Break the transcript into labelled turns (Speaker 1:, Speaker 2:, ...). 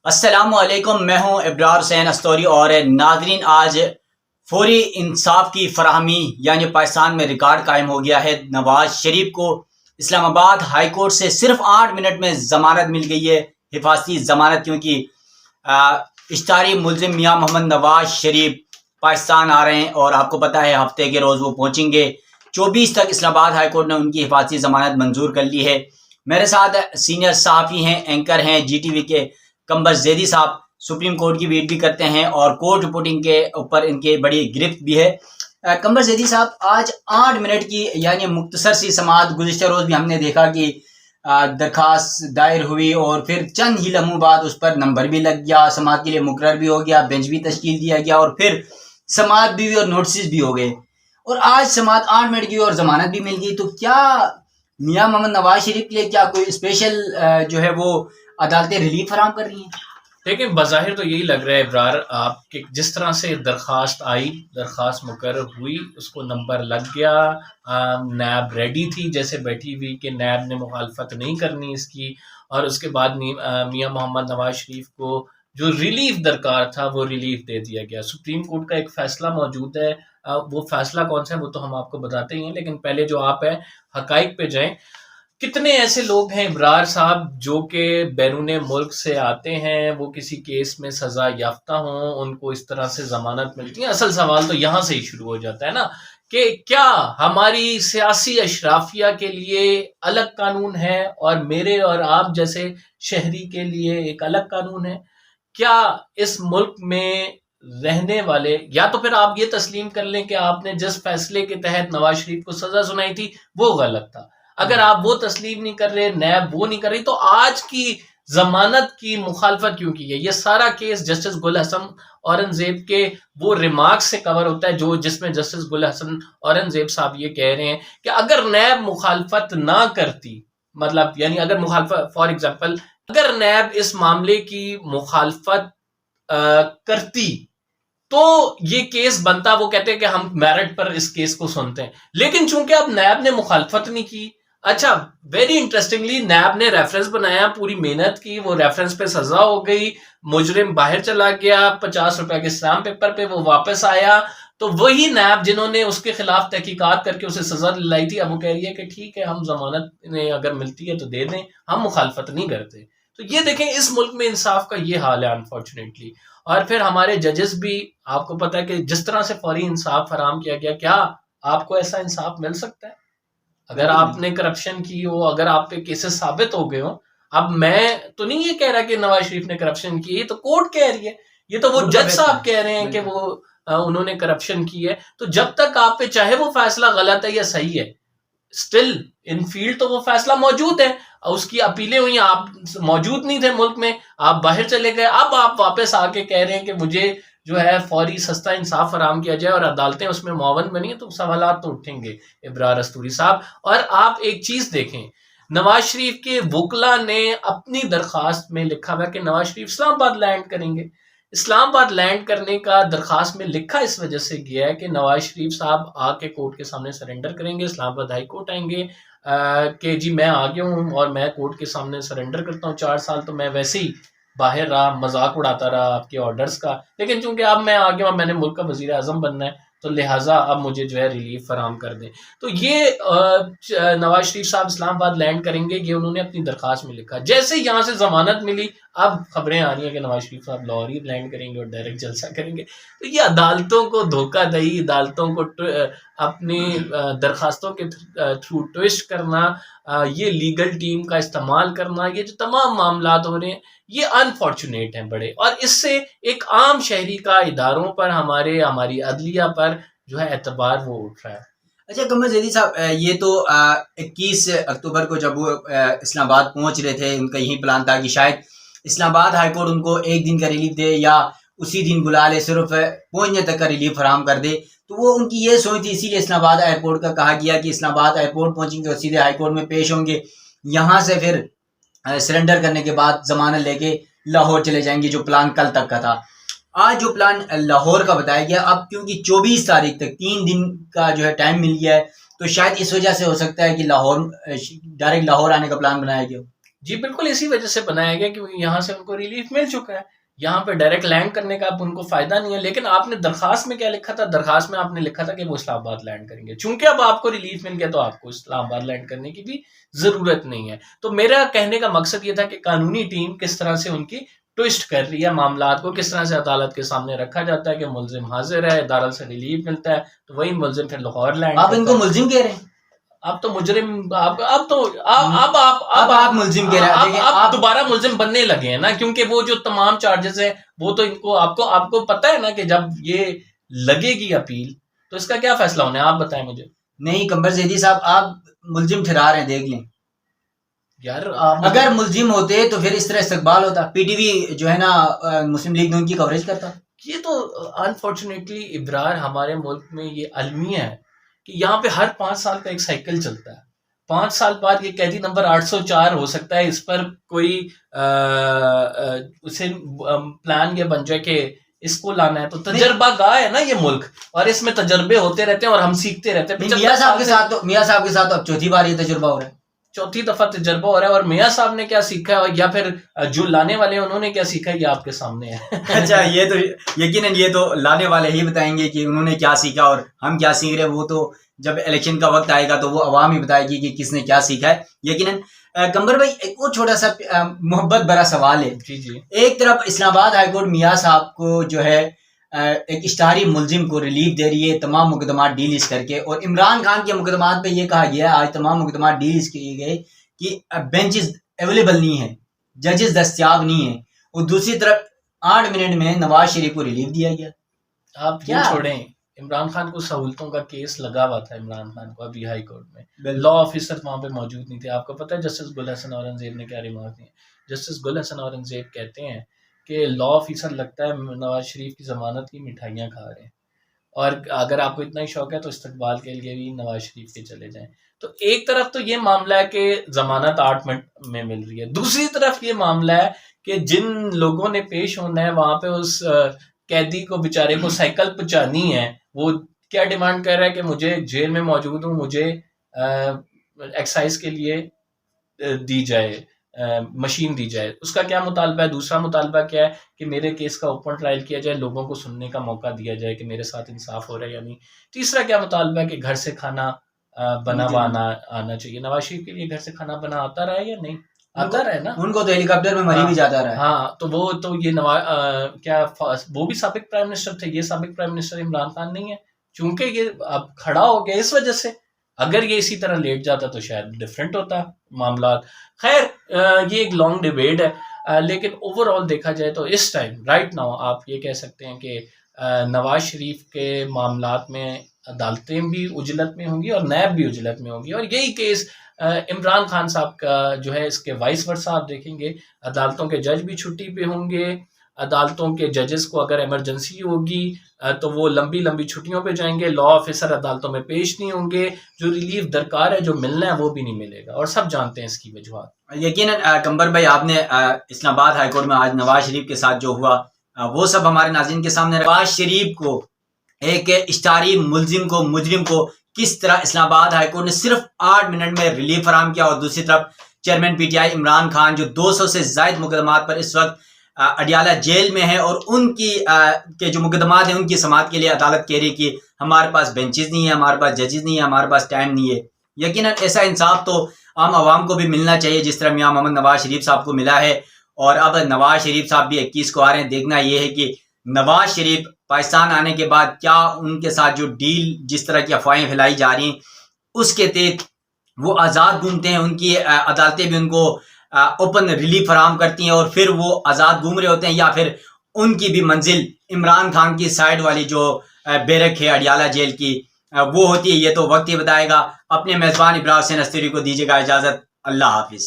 Speaker 1: السلام علیکم، میں ہوں ابرار حسین استوری اور ناظرین، آج فوری انصاف کی فراہمی یعنی پاکستان میں ریکارڈ قائم ہو گیا ہے۔ نواز شریف کو اسلام آباد ہائی کورٹ سے صرف 8 منٹ میں ضمانت مل گئی ہے، حفاظتی ضمانت، کیونکہ اشتہاری ملزم میاں محمد نواز شریف پاکستان آ رہے ہیں اور آپ کو پتہ ہے ہفتے کے روز وہ پہنچیں گے۔ 24 تک اسلام آباد ہائی کورٹ نے ان کی حفاظتی ضمانت منظور کر لی ہے۔ میرے ساتھ سینئر صحافی ہیں، اینکر ہیں جی ٹی وی کے قمبر زیدی صاحب، سپریم کورٹ کی ویٹ بھی کرتے ہیں اور کورٹ رپورٹنگ کے اوپر ان کے بڑی گرفت بھی ہے۔ قمبر زیدی صاحب، آج 8 منٹ کی یعنی مختصر سی سماعت، گزشتہ روز بھی ہم نے دیکھا کہ درخواست دائر ہوئی اور پھر چند ہی لمحوں بعد اس پر نمبر بھی لگ گیا، سماعت کے لیے مقرر بھی ہو گیا، بینچ بھی تشکیل دیا گیا اور پھر سماعت بھی ہوئی اور نوٹسز بھی ہو گئے، اور آج سماعت 8 منٹ کی اور ضمانت بھی مل گئی۔ تو کیا میاں محمد نواز شریف کے لیے کیا کوئی اسپیشل جو ہے وہ عدالتیں ریلیف فراہم کر رہی ہیں؟
Speaker 2: لیکن بظاہر تو یہی لگ رہا ہے ابرار، آپ کہ جس طرح سے درخواست آئی، درخواست مقرر ہوئی، اس کو نمبر لگ گیا، نیب ریڈی تھی جیسے بیٹھی ہوئی کہ نیب نے مخالفت نہیں کرنی اس کی، اور اس کے بعد میاں محمد نواز شریف کو جو ریلیف درکار تھا وہ ریلیف دے دیا گیا۔ سپریم کورٹ کا ایک فیصلہ موجود ہے، وہ فیصلہ کون سا ہے وہ تو ہم آپ کو بتاتے ہی ہیں، لیکن پہلے جو آپ ہیں حقائق پہ جائیں۔ کتنے ایسے لوگ ہیں ابرار صاحب جو کہ بیرون ملک سے آتے ہیں، وہ کسی کیس میں سزا یافتہ ہوں، ان کو اس طرح سے ضمانت ملتی ہے؟ اصل سوال تو یہاں سے ہی شروع ہو جاتا ہے نا کہ کیا ہماری سیاسی اشرافیہ کے لیے الگ قانون ہے اور میرے اور آپ جیسے شہری کے لیے ایک الگ قانون ہے؟ کیا اس ملک میں رہنے والے، یا تو پھر آپ یہ تسلیم کر لیں کہ آپ نے جس فیصلے کے تحت نواز شریف کو سزا سنائی تھی وہ غلط تھا۔ اگر آپ وہ تسلیم نہیں کر رہے، نیب وہ نہیں کر رہی، تو آج کی ضمانت کی مخالفت کیوں کی ہے؟ یہ سارا کیس جسٹس گل حسن اورنگزیب کے وہ ریمارکس سے کور ہوتا ہے جس میں جسٹس گل حسن اورنگزیب صاحب یہ کہہ رہے ہیں کہ اگر نیب مخالفت نہ کرتی، مطلب یعنی اگر مخالفت، فار ایگزامپل اگر نیب اس معاملے کی مخالفت کرتی تو یہ کیس بنتا، وہ کہتے ہیں کہ ہم میرٹ پر اس کیس کو سنتے ہیں، لیکن چونکہ اب نیب نے مخالفت نہیں کی۔ اچھا، ویری انٹرسٹنگلی نیب نے ریفرنس بنایا، پوری محنت کی، وہ ریفرنس پہ سزا ہو گئی، مجرم باہر چلا گیا، 50 روپے کے اسٹامپ پیپر پہ وہ واپس آیا، تو وہی نیب جنہوں نے اس کے خلاف تحقیقات کر کے اسے سزا دلائی تھی، اب وہ کہہ رہی ہے کہ ٹھیک ہے، ہم ضمانت اگر ملتی ہے تو دے دیں، ہم مخالفت نہیں کرتے۔ تو یہ دیکھیں، اس ملک میں انصاف کا یہ حال ہے انفارچونیٹلی۔ اور پھر ہمارے ججز بھی، آپ کو پتہ ہے کہ جس طرح سے فوری انصاف فراہم کیا گیا، کیا آپ کو ایسا انصاف مل سکتا ہے اگر آپ نے کرپشن کی ہو، اگر آپ پہ کیسز ثابت ہو گئے ہو؟ اب میں تو نہیں یہ کہہ رہا کہ نواز شریف نے کرپشن کی، یہ تو کورٹ کہہ رہی ہے، یہ تو وہ جج صاحب کہہ رہے ہیں کہ وہ انہوں نے کرپشن کی ہے۔ تو جب تک آپ پہ چاہے وہ فیصلہ غلط ہے یا صحیح ہے، سٹل ان فیلڈ تو وہ فیصلہ موجود ہے، اس کی اپیلیں ہوئی، آپ موجود نہیں تھے ملک میں، آپ باہر چلے گئے، اب آپ واپس آ کے کہہ رہے ہیں کہ مجھے جو ہے فوری سستا انصاف فراہم کیا جائے اور عدالتیں اس میں معاون بنی ہیں، تو سوالات تو اٹھیں گے ابرار استوری صاحب۔ اور آپ ایک چیز دیکھیں، نواز شریف کے وکلا نے اپنی درخواست میں لکھا ہوا کہ نواز شریف اسلام آباد لینڈ کریں گے۔ اسلام آباد لینڈ کرنے کا درخواست میں لکھا اس وجہ سے گیا ہے کہ نواز شریف صاحب آ کے کورٹ کے سامنے سرنڈر کریں گے، اسلام آباد ہائی کورٹ آئیں گے کہ جی میں آ گیا ہوں اور میں کورٹ کے سامنے سرنڈر کرتا ہوں، 4 سال تو میں ویسے ہی باہر رہا، مذاق اڑاتا رہا آپ کے آرڈرز کا، لیکن چونکہ اب میں آ گیا ہوں، میں نے ملک کا وزیر اعظم بننا ہے، تو لہٰذا اب مجھے جو ہے ریلیف فراہم کر دیں۔ تو یہ نواز شریف صاحب اسلام آباد لینڈ کریں گے، یہ انہوں نے اپنی درخواست میں لکھا۔ جیسے یہاں سے ضمانت ملی، اب خبریں آ رہی ہیں کہ نواز شریف صاحب لاہور ہی لینڈ کریں گے اور ڈائریکٹ جلسہ کریں گے۔ تو یہ عدالتوں کو دھوکہ دہی، عدالتوں کو اپنی درخواستوں کے تھرو ٹوسٹ کرنا، یہ لیگل ٹیم کا استعمال کرنا، یہ جو تمام معاملات ہو رہے ہیں یہ انفارچونیٹ ہیں بڑے، اور اس سے ایک عام شہری کا اداروں پر، ہماری عدلیہ پر جو ہے اعتبار وہ اٹھ رہا ہے۔
Speaker 1: اچھا قمر زیدی صاحب، یہ تو 21 اکتوبر کو جب وہ اسلام آباد پہنچ رہے تھے، ان کا یہی پلان تھا کہ شاید اسلام آباد ہائی کورٹ ان کو 1 دن کا ریلیف دے یا اسی دن بلا لے، صرف پہنچنے تک کا ریلیف فراہم کر دے۔ تو وہ ان کی یہ سوچ تھی، اسی لیے اسلام آباد ایئرپورٹ کا کہا گیا کہ اسلام آباد ایئرپورٹ پہنچیں گے اور سیدھے ہائی کورٹ میں پیش ہوں گے، یہاں سے پھر سرنڈر کرنے کے بعد ضمانت لے کے لاہور چلے جائیں گے، جو پلان کل تک کا تھا۔ آج جو پلان لاہور کا بتایا گیا، اب کیونکہ 24 تاریخ تک 3 دن کا جو ہے ٹائم مل گیا ہے، تو شاید اس وجہ سے ہو سکتا ہے کہ لاہور ڈائریکٹ لاہور آنے کا پلان بنایا گیا۔
Speaker 2: جی بالکل اسی وجہ سے بنایا گیا کہ یہاں سے ان کو ریلیف مل چکا ہے، یہاں پہ ڈائریکٹ لینڈ کرنے کا اب ان کو فائدہ نہیں ہے. لیکن آپ نے درخواست میں کیا لکھا تھا؟ درخواست میں آپ نے لکھا تھا کہ وہ اسلام آباد لینڈ کریں گے. چونکہ اب آپ کو ریلیف مل گیا تو آپ کو اسلام آباد لینڈ کرنے کی بھی ضرورت نہیں ہے. تو میرا کہنے کا مقصد یہ تھا کہ قانونی ٹیم کس طرح سے ان کی ٹوسٹ کر رہی ہے معاملات کو، کس طرح سے عدالت کے سامنے رکھا جاتا ہے کہ ملزم حاضر ہے، ادارہ سے ریلیف ملتا ہے تو وہی ملزم پھر لاہور لینڈ
Speaker 1: آپ ان کو
Speaker 2: کرتا ہے.
Speaker 1: ملزم کہہ رہے ہیں؟
Speaker 2: اب تو مجرم، اب
Speaker 1: آپ ملزم کہہ رہے ہیں. دیکھیں
Speaker 2: آپ دوبارہ ملزم بننے لگے ہیں نا، کیونکہ وہ جو تمام چارجز ہیں وہ تو ان کو آپ کو پتہ ہے نا کہ جب یہ لگے گی اپیل تو اس کا کیا فیصلہ ہونا ہے، آپ بتائیں مجھے.
Speaker 1: نہیں قمبر زیدی صاحب، آپ ملزم ٹھہرا رہے ہیں، دیکھ لیں.
Speaker 2: یار
Speaker 1: اگر ملزم ہوتے تو پھر اس طرح استقبال ہوتا، پی ٹی وی جو ہے نا مسلم لیگ نون کی کوریج کرتا.
Speaker 2: یہ تو انفارچونیٹلی ابرار ہمارے ملک میں یہ المیہ ہے کہ یہاں پہ ہر 5 سال کا ایک سائیکل چلتا ہے. 5 سال بعد یہ قیدی نمبر 804 ہو سکتا ہے، اس پر کوئی اسے پلان یہ بن جائے کہ اس کو لانا ہے. تو تجربہ گاہ ہے نا یہ ملک، اور اس میں تجربے ہوتے رہتے ہیں اور ہم سیکھتے رہتے ہیں.
Speaker 1: میاں صاحب کے ساتھ اب چوتھی بار یہ تجربہ ہو رہا ہے،
Speaker 2: چوتھی دفعہ تجربہ ہو رہا ہے. اور میاں صاحب نے کیا سیکھا ہے یا پھر جو لانے والے ہیں انہوں نے کیا سیکھا ہے یہ آپ کے سامنے ہے.
Speaker 1: اچھا یہ تو یقیناً یہ تو لانے والے ہی بتائیں گے کہ انہوں نے کیا سیکھا اور ہم کیا سیکھ رہے ہیں. وہ تو جب الیکشن کا وقت آئے گا تو وہ عوام ہی بتائے گی کہ کس نے کیا سیکھا ہے. یقیناً قمبر بھائی ایک اور چھوٹا سا محبت بھرا سوال ہے.
Speaker 2: جی
Speaker 1: ایک طرف اسلام آباد ہائی کورٹ میاں صاحب کو جو ہے ایک اشتہاری ملزم کو ریلیف دے رہی ہے تمام مقدمات ڈیلز کر کے، اور عمران خان کے مقدمات پہ یہ کہا گیا ہے آج تمام مقدمات ڈیلز کیے گئے کہ بینچز اویلیبل نہیں ہیں، ججز دستیاب نہیں ہیں. اور دوسری طرف 8 منٹ میں نواز شریف کو ریلیف دیا گیا.
Speaker 2: آپ کیا چھوڑیں، عمران خان کو سہولتوں کا کیس لگا ہوا تھا عمران خان کو ابھی ہائی کورٹ میں. لا آفیسر وہاں پہ موجود نہیں تھے. آپ کو پتہ ہے جسٹس گل حسن اورنگزیب نے کیا ریمارک دی؟ جسٹس گل حسن اورنگزیب کہتے ہیں کہ لا آفیسر لگتا ہے نواز شریف کی ضمانت کی مٹھائیاں کھا رہے ہیں، اور اگر آپ کو اتنا ہی شوق ہے تو استقبال کے لیے بھی نواز شریف کے چلے جائیں. تو ایک طرف تو یہ معاملہ ہے کہ ضمانت 8 منٹ میں مل رہی ہے، دوسری طرف یہ معاملہ ہے کہ جن لوگوں نے پیش ہونا ہے وہاں پہ اس قیدی کو بیچارے کو سائیکل پہنچانی ہے، وہ کیا ڈیمانڈ کر رہا ہے کہ مجھے جیل میں موجود ہوں، مجھے ایکسرسائز کے لیے دی جائے، مشین دی جائے. اس کا کیا مطالبہ ہے؟ دوسرا مطالبہ کیا ہے کہ میرے کیس کا اوپن ٹرائل کیا جائے، لوگوں کو سننے کا موقع دیا جائے کہ میرے ساتھ انصاف ہو رہا ہے یا نہیں. تیسرا کیا مطالبہ ہے کہ گھر سے کھانا بنا ہوا آنا چاہیے. نواز شریف کے لیے گھر سے کھانا بنا آتا رہا ہے یا نہیں آتا رہا ہے نا؟
Speaker 1: ان کو تو ہیلی کاپٹر میں مری بھی جاتا رہا ہے.
Speaker 2: ہاں تو وہ تو یہ کیا وہ بھی سابق پرائم منسٹر تھے، یہ سابق پرائم منسٹر عمران خان نہیں ہے. چونکہ یہ اب کھڑا ہو گیا اس وجہ سے، اگر یہ اسی طرح لیٹ جاتا تو شاید ڈفرینٹ ہوتا معاملات. خیر یہ ایک لانگ ڈیبیٹ ہے، لیکن اوور آل دیکھا جائے تو اس ٹائم رائٹ ناؤ آپ یہ کہہ سکتے ہیں کہ نواز شریف کے معاملات میں عدالتیں بھی اجلت میں ہوں گی اور نیب بھی اجلت میں ہوں گی. اور یہی کیس عمران خان صاحب کا جو ہے اس کے وائس ورسا آپ دیکھیں گے، عدالتوں کے جج بھی چھٹی پہ ہوں گے، عدالتوں کے ججز کو اگر ایمرجنسی ہوگی تو وہ لمبی لمبی چھٹیوں پہ جائیں گے، لا آفیسر عدالتوں میں پیش نہیں ہوں گے، جو ریلیف درکار ہے جو ملنا ہے وہ بھی نہیں ملے گا، اور سب جانتے ہیں اس کی وجوہات.
Speaker 1: یقیناً قمبر بھائی آپ نے اسلام آباد ہائی کورٹ میں آج نواز شریف کے ساتھ جو ہوا وہ سب ہمارے ناظرین کے سامنے. نواز شریف کو ایک اشتہاری ملزم کو مجرم کو کس طرح اسلام آباد ہائی کورٹ نے صرف 8 منٹ میں ریلیف فراہم کیا، اور دوسری طرف chairman P T I Imran Khan جو 200 سے زائد مقدمات پر اس وقت اڈیالہ جیل میں ہیں، اور ان کی کے جو مقدمات ہیں ان کی سماعت کے لیے عدالت کہہ رہی کہ ہمارے پاس بینچز نہیں ہے، ہمارے پاس ججز نہیں ہے، ہمارے پاس ٹائم نہیں ہے. یقیناً ایسا انصاف تو عام عوام کو بھی ملنا چاہیے جس طرح میاں محمد نواز شریف صاحب کو ملا ہے. اور اب نواز شریف صاحب بھی 21 کو آ رہے ہیں. دیکھنا یہ ہے کہ نواز شریف پاکستان آنے کے بعد کیا ان کے ساتھ جو ڈیل جس طرح کی افواہیں پھیلائی جا رہی ہیں اس کے تحت وہ آزاد گھومتے ہیں، ان کی عدالتیں بھی ان کو اوپن ریلیف فراہم کرتی ہیں اور پھر وہ آزاد گھوم رہے ہوتے ہیں، یا پھر ان کی بھی منزل عمران خان کی سائیڈ والی جو بیرک ہے اڈیالہ جیل کی وہ ہوتی ہے. یہ تو وقت ہی بتائے گا. اپنے میزبان ابرار حسین استوری کو دیجیے گا اجازت. اللہ حافظ.